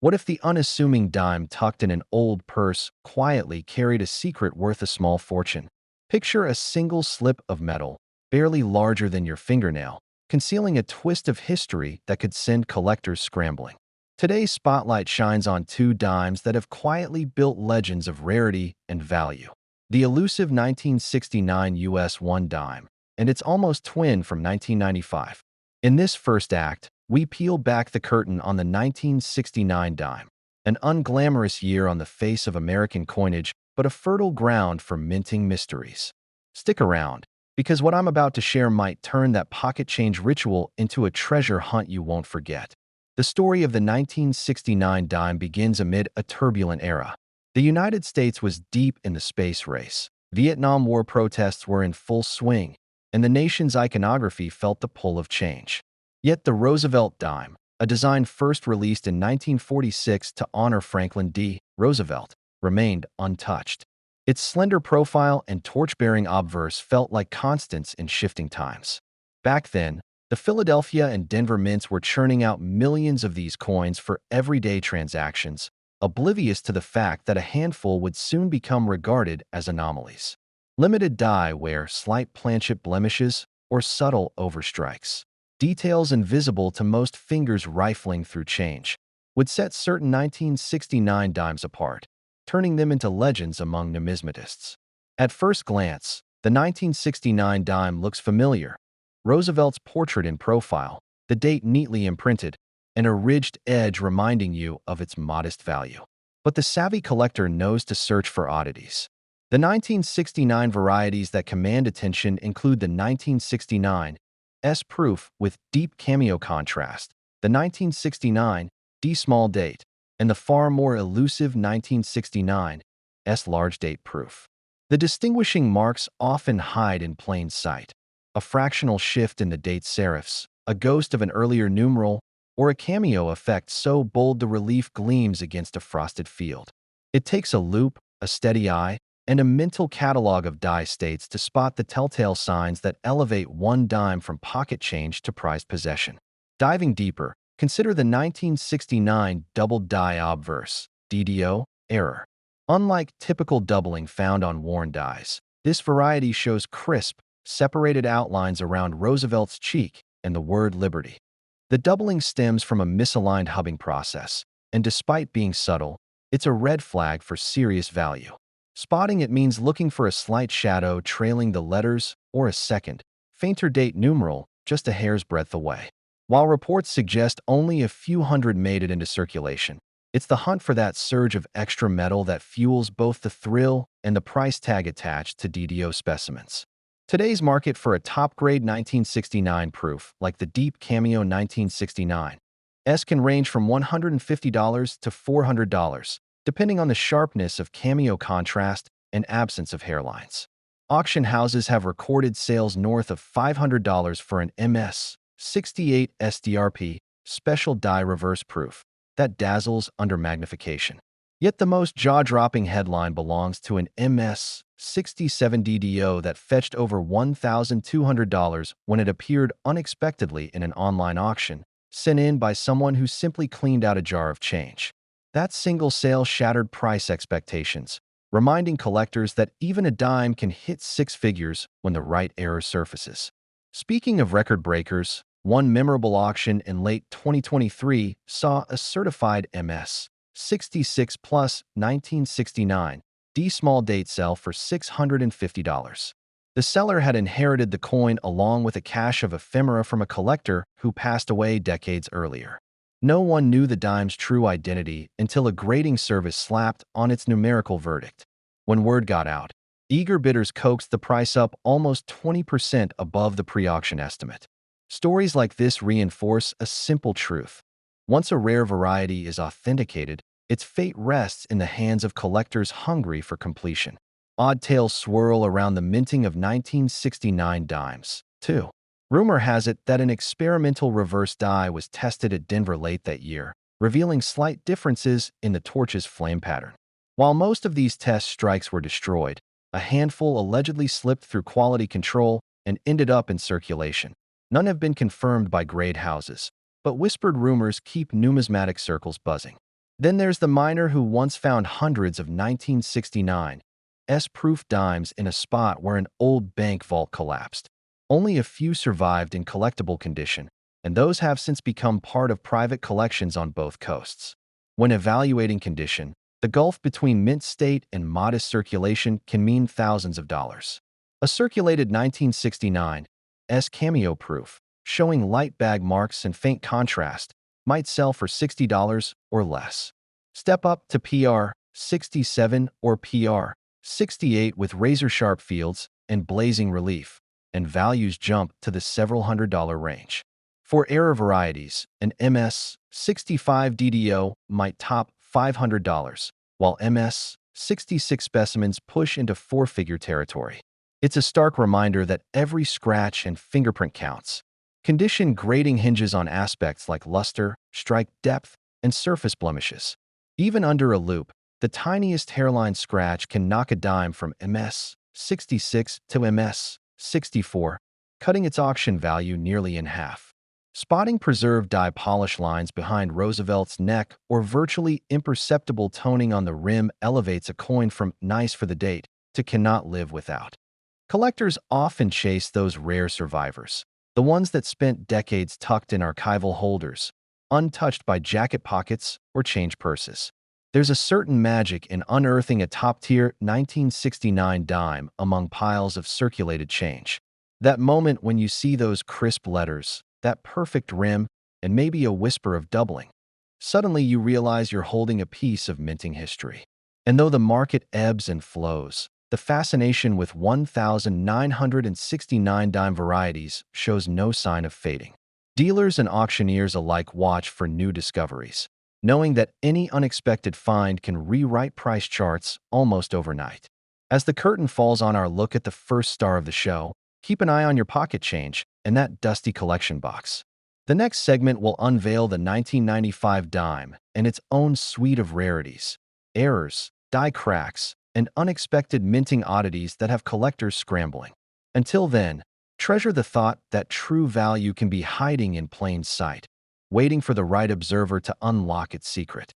What if the unassuming dime tucked in an old purse quietly carried a secret worth a small fortune? Picture a single slip of metal, barely larger than your fingernail, concealing a twist of history that could send collectors scrambling. Today's spotlight shines on two dimes that have quietly built legends of rarity and value. The elusive 1969 US 1 dime and its almost twin from 1995. In this first act, we peel back the curtain on the 1969 dime, an unglamorous year on the face of American coinage, but a fertile ground for minting mysteries. Stick around, because what I'm about to share might turn that pocket change ritual into a treasure hunt you won't forget. The story of the 1969 dime begins amid a turbulent era. The United States was deep in the space race. Vietnam War protests were in full swing, and the nation's iconography felt the pull of change. Yet the Roosevelt dime, a design first released in 1946 to honor Franklin D. Roosevelt, remained untouched. Its slender profile and torch-bearing obverse felt like constants in shifting times. Back then, the Philadelphia and Denver mints were churning out millions of these coins for everyday transactions, oblivious to the fact that a handful would soon become regarded as anomalies. Limited die wear slight planchet blemishes or subtle overstrikes. Details invisible to most fingers rifling through change would set certain 1969 dimes apart, turning them into legends among numismatists. At first glance, the 1969 dime looks familiar. Roosevelt's portrait in profile, the date neatly imprinted, and a ridged edge reminding you of its modest value. But the savvy collector knows to search for oddities. The 1969 varieties that command attention include the 1969 S proof with deep cameo contrast, the 1969 D small date, and the far more elusive 1969 S large date proof. The distinguishing marks often hide in plain sight. A fractional shift in the date serifs, a ghost of an earlier numeral, or a cameo effect so bold the relief gleams against a frosted field. It takes a loupe, a steady eye, and a mental catalog of die states to spot the telltale signs that elevate one dime from pocket change to prized possession. Diving deeper, consider the 1969 double die obverse, DDO, error. Unlike typical doubling found on worn dies, this variety shows crisp, separated outlines around Roosevelt's cheek and the word liberty. The doubling stems from a misaligned hubbing process, and despite being subtle, it's a red flag for serious value. Spotting it means looking for a slight shadow trailing the letters or a second, fainter date numeral just a hair's breadth away. While reports suggest only a few hundred made it into circulation, it's the hunt for that surge of extra metal that fuels both the thrill and the price tag attached to DDO specimens. Today's market for a top-grade 1969 proof, like the Deep Cameo 1969 S, can range from $150 to $400, depending on the sharpness of cameo contrast and absence of hairlines. Auction houses have recorded sales north of $500 for an MS-68 SDRP special die reverse proof that dazzles under magnification. Yet the most jaw-dropping headline belongs to an MS-67 DDO that fetched over $1,200 when it appeared unexpectedly in an online auction, sent in by someone who simply cleaned out a jar of change. That single sale shattered price expectations, reminding collectors that even a dime can hit six figures when the right error surfaces. Speaking of record breakers, one memorable auction in late 2023 saw a certified MS-66 plus 1969 D small date sell for $650. The seller had inherited the coin along with a cache of ephemera from a collector who passed away decades earlier. No one knew the dime's true identity until a grading service slapped on its numerical verdict. When word got out, eager bidders coaxed the price up almost 20% above the pre-auction estimate. Stories like this reinforce a simple truth. Once a rare variety is authenticated, its fate rests in the hands of collectors hungry for completion. Odd tales swirl around the minting of 1969 dimes, too. Rumor has it that an experimental reverse die was tested at Denver late that year, revealing slight differences in the torch's flame pattern. While most of these test strikes were destroyed, a handful allegedly slipped through quality control and ended up in circulation. None have been confirmed by grade houses, but whispered rumors keep numismatic circles buzzing. Then there's the miner who once found hundreds of 1969 S-proof dimes in a spot where an old bank vault collapsed. Only a few survived in collectible condition, and those have since become part of private collections on both coasts. When evaluating condition, the gulf between mint state and modest circulation can mean thousands of dollars. A circulated 1969 S cameo proof, showing light bag marks and faint contrast, might sell for $60 or less. Step up to PR 67 or PR 68 with razor-sharp fields and blazing relief, and values jump to the several $100 range. For error varieties, an MS 65 DDO might top $500, while MS 66 specimens push into four-figure territory. It's a stark reminder that every scratch and fingerprint counts. Condition grading hinges on aspects like luster, strike depth, and surface blemishes. Even under a loupe, the tiniest hairline scratch can knock a dime from MS 66 to MS 64, cutting its auction value nearly in half. Spotting preserved dye polish lines behind Roosevelt's neck or virtually imperceptible toning on the rim elevates a coin from nice for the date to cannot live without. Collectors often chase those rare survivors, the ones that spent decades tucked in archival holders, untouched by jacket pockets or change purses. There's a certain magic in unearthing a top-tier 1969 dime among piles of circulated change. That moment when you see those crisp letters, that perfect rim, and maybe a whisper of doubling. Suddenly you realize you're holding a piece of minting history. And though the market ebbs and flows, the fascination with 1,969 dime varieties shows no sign of fading. Dealers and auctioneers alike watch for new discoveries, knowing that any unexpected find can rewrite price charts almost overnight. As the curtain falls on our look at the first star of the show, keep an eye on your pocket change and that dusty collection box. The next segment will unveil the 1995 dime and its own suite of rarities, errors, die cracks, and unexpected minting oddities that have collectors scrambling. Until then, treasure the thought that true value can be hiding in plain sight, waiting for the right observer to unlock its secret.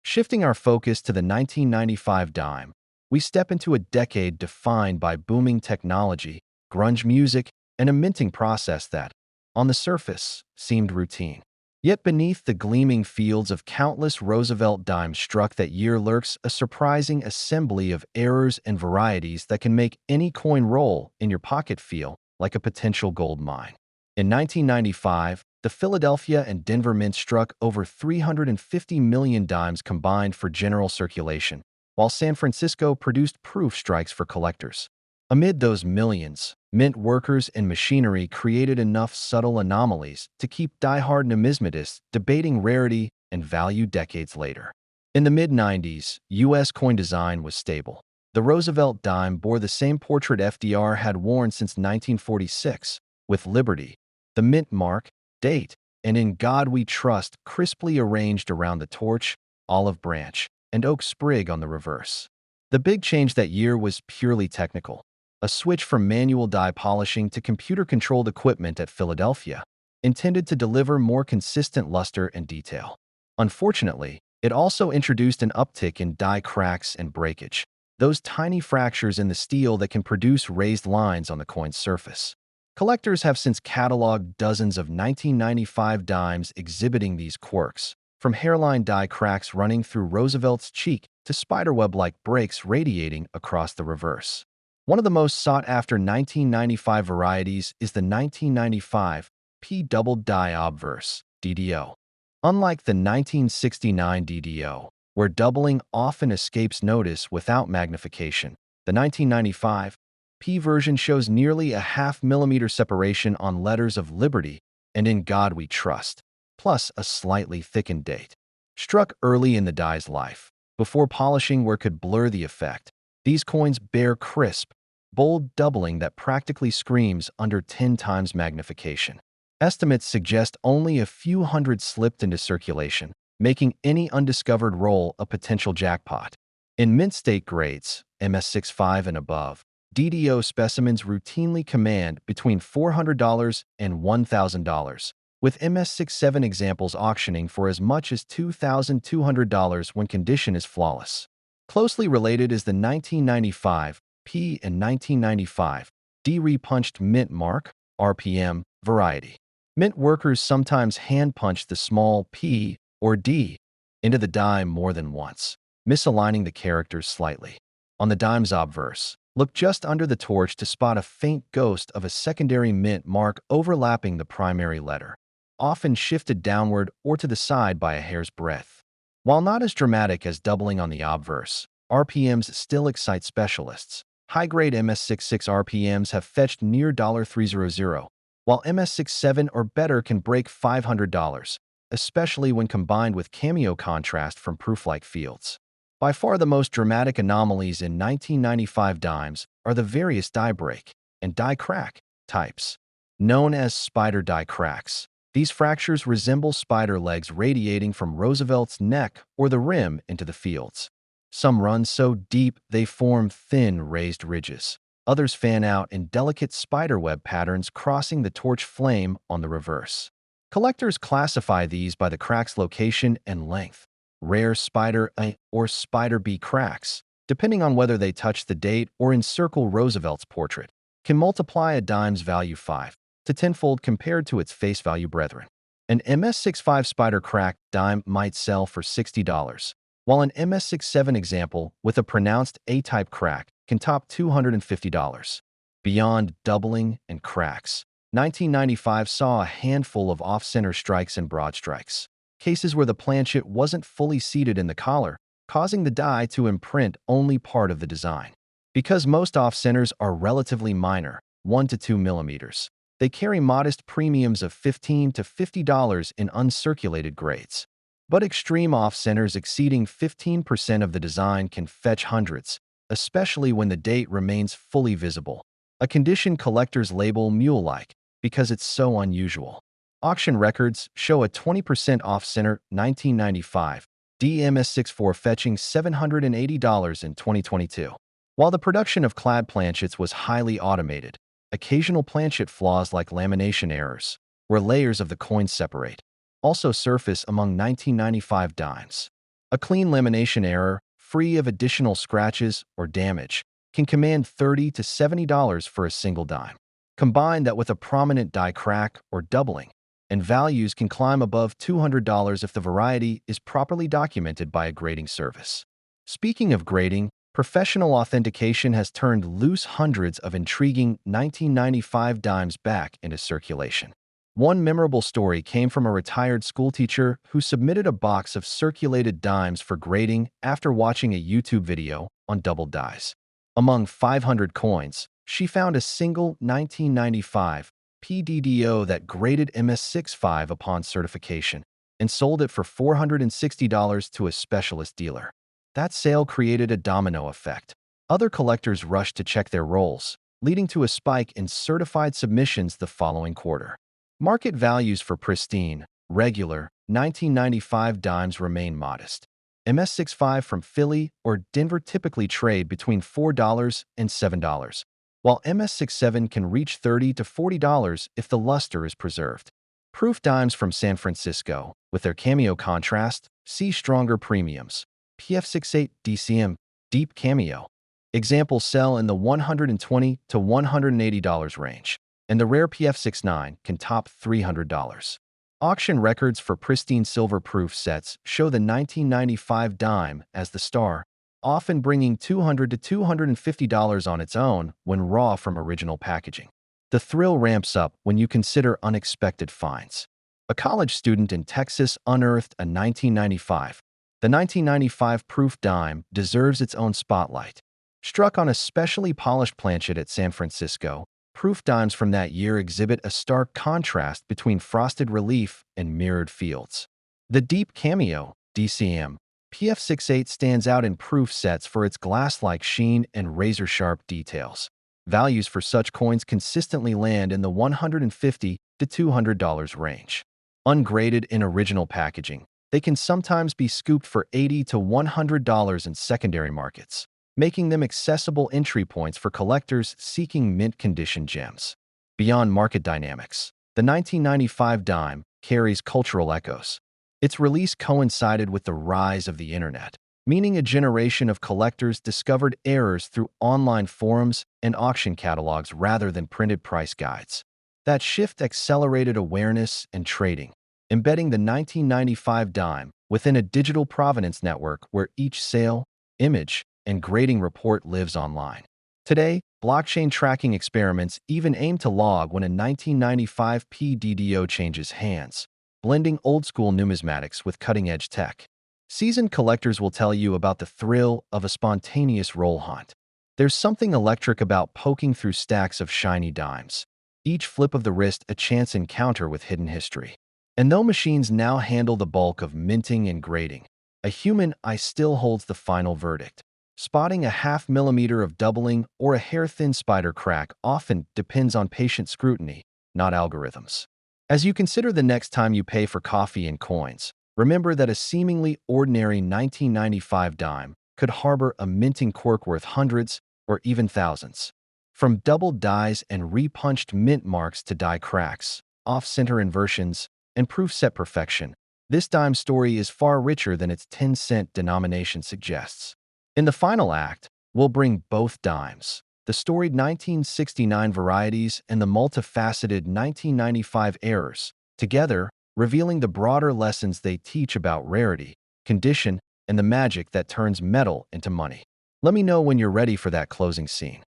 Shifting our focus to the 1995 dime, we step into a decade defined by booming technology, grunge music, and a minting process that, on the surface, seemed routine. Yet beneath the gleaming fields of countless Roosevelt dimes struck that year lurks a surprising assembly of errors and varieties that can make any coin roll in your pocket feel like a potential gold mine. In 1995, the Philadelphia and Denver Mint struck over 350 million dimes combined for general circulation, while San Francisco produced proof strikes for collectors. Amid those millions, mint workers and machinery created enough subtle anomalies to keep die-hard numismatists debating rarity and value decades later. In the mid-90s, U.S. coin design was stable. The Roosevelt dime bore the same portrait FDR had worn since 1946, with Liberty, the mint mark, date, and In God We Trust crisply arranged around the torch, olive branch, and oak sprig on the reverse. The big change that year was purely technical. A switch from manual die polishing to computer-controlled equipment at Philadelphia, intended to deliver more consistent luster and detail. Unfortunately, it also introduced an uptick in die cracks and breakage, those tiny fractures in the steel that can produce raised lines on the coin's surface. Collectors have since cataloged dozens of 1995 dimes exhibiting these quirks, from hairline die cracks running through Roosevelt's cheek to spiderweb-like breaks radiating across the reverse. One of the most sought-after 1995 varieties is the 1995 P-double die obverse DDO. Unlike the 1969 DDO, where doubling often escapes notice without magnification, the 1995 P version shows nearly a half-millimeter separation on letters of Liberty and In God We Trust, plus a slightly thickened date. Struck early in the die's life, before polishing where could blur the effect, these coins bear crisp, bold doubling that practically screams under 10 times magnification. Estimates suggest only a few hundred slipped into circulation, making any undiscovered roll a potential jackpot. In mint state grades, MS65 and above, DDO specimens routinely command between $400 and $1,000, with MS67 examples auctioning for as much as $2,200 when condition is flawless. Closely related is the 1995 P and 1995 D repunched mint mark (RPM) variety. Mint workers sometimes hand-punch the small p or d into the dime more than once, misaligning the characters slightly. On the dime's obverse, look just under the torch to spot a faint ghost of a secondary mint mark overlapping the primary letter, often shifted downward or to the side by a hair's breadth. While not as dramatic as doubling on the obverse, RPMs still excite specialists. High-grade MS66 RPMs have fetched near $300, while MS67 or better can break $500, especially when combined with cameo contrast from proof-like fields. By far the most dramatic anomalies in 1995 dimes are the various die break and die crack types, known as spider die cracks. These fractures resemble spider legs radiating from Roosevelt's neck or the rim into the fields. Some run so deep they form thin, raised ridges. Others fan out in delicate spiderweb patterns crossing the torch flame on the reverse. Collectors classify these by the crack's location and length. Rare spider A or spider B cracks, depending on whether they touch the date or encircle Roosevelt's portrait, can multiply a dime's value 5 to 10-fold compared to its face value brethren. An MS65 spider crack dime might sell for $60, while an MS67 example with a pronounced A-type crack can top $250. Beyond doubling and cracks, 1995 saw a handful of off-center strikes and broad strikes, cases where the planchet wasn't fully seated in the collar, causing the die to imprint only part of the design. Because most off-centers are relatively minor, 1 to 2 millimeters, they carry modest premiums of $15 to $50 in uncirculated grades. But extreme off-centers exceeding 15% of the design can fetch hundreds, especially when the date remains fully visible, a condition collectors label mule-like because it's so unusual. Auction records show a 20% off-center 1995 DMS64 fetching $780 in 2022. While the production of clad planchets was highly automated, occasional planchet flaws like lamination errors, where layers of the coins separate, also surface among 1995 dimes. A clean lamination error, free of additional scratches or damage, can command $30 to $70 for a single dime. Combine that with a prominent die crack or doubling, and values can climb above $200 if the variety is properly documented by a grading service. Speaking of grading, professional authentication has turned loose hundreds of intriguing 1995 dimes back into circulation. One memorable story came from a retired schoolteacher who submitted a box of circulated dimes for grading after watching a YouTube video on doubled dies. Among 500 coins, she found a single 1995 PDDO that graded MS65 upon certification and sold it for $460 to a specialist dealer. That sale created a domino effect. Other collectors rushed to check their rolls, leading to a spike in certified submissions the following quarter. Market values for pristine, regular 1995 dimes remain modest. MS65 from Philly or Denver typically trade between $4 and $7, while MS67 can reach $30 to $40 if the luster is preserved. Proof dimes from San Francisco, with their cameo contrast, see stronger premiums. PF68 DCM, Deep Cameo. Examples sell in the $120 to $180 range, and the rare PF69 can top $300. Auction records for pristine silver proof sets show the 1995 dime as the star, often bringing $200 to $250 on its own when raw from original packaging. The thrill ramps up when you consider unexpected finds. A college student in Texas unearthed a 1995. The 1995 proof dime deserves its own spotlight. Struck on a specially polished planchet at San Francisco, proof dimes from that year exhibit a stark contrast between frosted relief and mirrored fields. The Deep Cameo, DCM, PF68 stands out in proof sets for its glass-like sheen and razor-sharp details. Values for such coins consistently land in the $150 to $200 range. Ungraded in original packaging, they can sometimes be scooped for $80 to $100 in secondary markets, making them accessible entry points for collectors seeking mint-condition gems. Beyond market dynamics, the 1995 dime carries cultural echoes. Its release coincided with the rise of the internet, meaning a generation of collectors discovered errors through online forums and auction catalogs rather than printed price guides. That shift accelerated awareness and trading, embedding the 1995 dime within a digital provenance network where each sale, image, and grading report lives online. Today, blockchain tracking experiments even aim to log when a 1995 PDDO changes hands, blending old-school numismatics with cutting-edge tech. Seasoned collectors will tell you about the thrill of a spontaneous roll hunt. There's something electric about poking through stacks of shiny dimes, each flip of the wrist a chance encounter with hidden history. And though machines now handle the bulk of minting and grading, a human eye still holds the final verdict. Spotting a half millimeter of doubling or a hair-thin spider crack often depends on patient scrutiny, not algorithms. As you consider the next time you pay for coffee and coins, remember that a seemingly ordinary 1995 dime could harbor a minting quirk worth hundreds or even thousands. From doubled dies and repunched mint marks to die cracks, off-center inversions, and proof set perfection, this dime story is far richer than its 10-cent denomination suggests. In the final act, we'll bring both dimes, the storied 1969 varieties and the multifaceted 1995 errors, together, revealing the broader lessons they teach about rarity, condition, and the magic that turns metal into money. Let me know when you're ready for that closing scene.